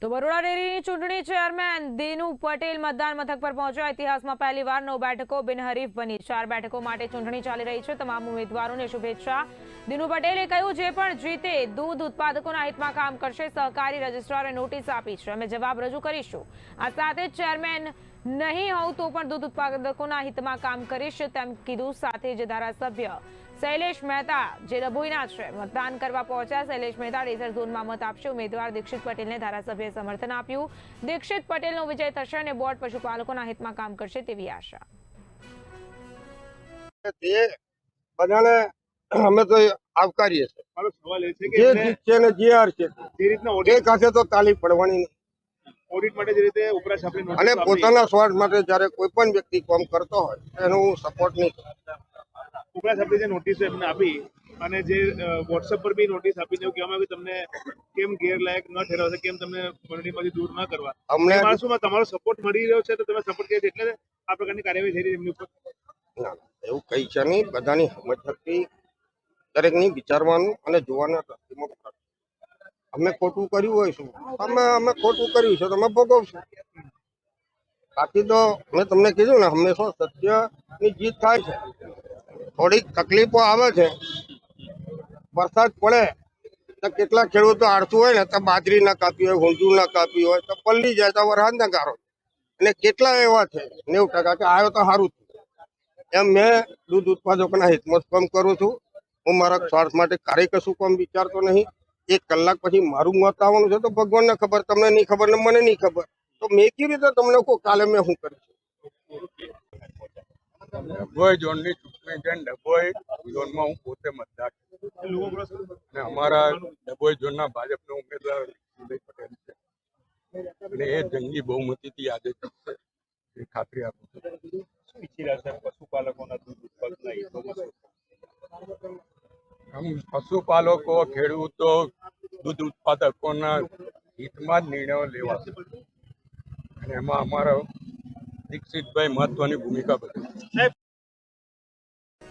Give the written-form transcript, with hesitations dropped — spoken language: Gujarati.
તો બરોડા ડેરીની ચૂંટણી ચેરમેન દિનુ પટેલ મતદાન મથક પર પહોંચ્યા। ઇતિહાસમાં પહેલીવાર 9 બેઠકો બિનહરીફ બની। 4 બેઠકો માટે ચૂંટણી ચાલી રહી છે। તમામ ઉમેદવારોને શુભેચ્છા। દિનુ પટેલે કહ્યું, જે પણ જીતે દૂધ ઉત્પાદકોના હિતમાં કામ કરશે। સહકારી રજિસ્ટ્રારે નોટિસ આપી છે, અમે જવાબ રજૂ કરીશું। આ સાથે જ ચેરમેન નહીં હોઉં તો પણ દૂધ ઉત્પાદકોના હિતમાં કામ કરીશ તેમ કીધું। સાથે જ ધારાસભ્ય શૈલેષ મહેતા જે ડભોઈના છે મતદાન કરવા પહોંચ્યા। શૈલેષ મહેતા ડેસર ઝોનમાં મત આપશે। ઉમેદવાર દીક્ષિત પટેલને ધારાસભ્યએ સમર્થન આપ્યું। દીક્ષિત પટેલનો વિજય થશે અને બોર્ડ પશુપાલકોના હિતમાં કામ કરશે તેવી આશા। બધાને અમે તો આવકારીએ છીએ। મારો સવાલ એ છે કે જે એમને જીતશે ને જે હારશે જે રીતના એક હાથે તો તાલી પડવાની નહીં। ઓડિટ માટે જે રીતે ઉપરાછાપરી નોટિસ અને આપી, પોતાના સ્વાર્થ માટે જ્યારે કોઈ પણ વ્યક્તિ કામ કરતો હોય એનો હું સપોર્ટ નહીં કરું। ઉપરાછાપરી જે નોટિસ એમને આપી અને જે વોટ્સએપ પર બી નોટિસ આપીને એવું કહેવામાં આવ્યું તમને કેમ ગેરલાયક ન ઠેરવશે, કેમ તમને મંડળીમાંથી દૂર ન કરવા, અમને એ માણસોમાં તમારો સપોર્ટ મળી રહ્યો છે તો તમે સપોર્ટ કરીએ એટલે આ પ્રકારની કાર્યવાહી થઈ રહી એમની ઉપર? ના, એવું કઈ છે નહીં। બધાની સમજ શક્તિ દરેકની વિચારવાનું અને જોવાના દ્રષ્ટિમાં ફરક છે। અમે ખોટું કર્યું હોય શું અમે ખોટું કર્યું છે તો અમે ભોગવશું। બાકી તો મેં તમને કીધું ને હંમેશા સત્યની જીત થાય છે। થોડીક તકલીફો આવે છે। વરસાદ પડે તો કેટલા ખેડૂતો આળસુ હોય ને તો બાજરી ના કાપી હોય, ઊંધું ના કાપી હોય તો પલ્લી જાય તો વરસાદ ના ગારો। અને કેટલા એવા છે 90% કે આવ્યો તો સારું થયું। એમ મેં દૂધ ઉત્પાદકોના હિતમાં કામ કરું છું। હું મારા સ્વાર્થ માટે કાર્ય કશું કામ વિચારતો નહીં। 1 કલાક પછી મારું મત આવવાનું છે તો ભગવાનને ખબર, તમને નહીં ખબર ને મને નહીં ખબર, તો મેં કેવી રીતે તમને કહું કાલે મેં શું કરીશ? ડભોઈ ઝોનની ચૂંટણી છે। ડભોઈ ઝોનમાં હું પોતે મતદાર છું અને અમારા ડભોઈ ઝોનના ભાજપના ઉમેદવાર દિલીપ પટેલ છે અને એ જંગી બહુમતીથી આજે જીતશે એ ખાતરી આપું છું। પશુપાલકોના દૂધ ઉત્પાદનના હિતોમાં આમ પશુપાલકો, ખેડૂતો, દૂધ ઉત્પાદકોના હિતમાં જ નિર્ણયો લેવાશે અને એમાં અમારા દીક્ષિતભાઈ મહત્વની ભૂમિકા ભજવશે।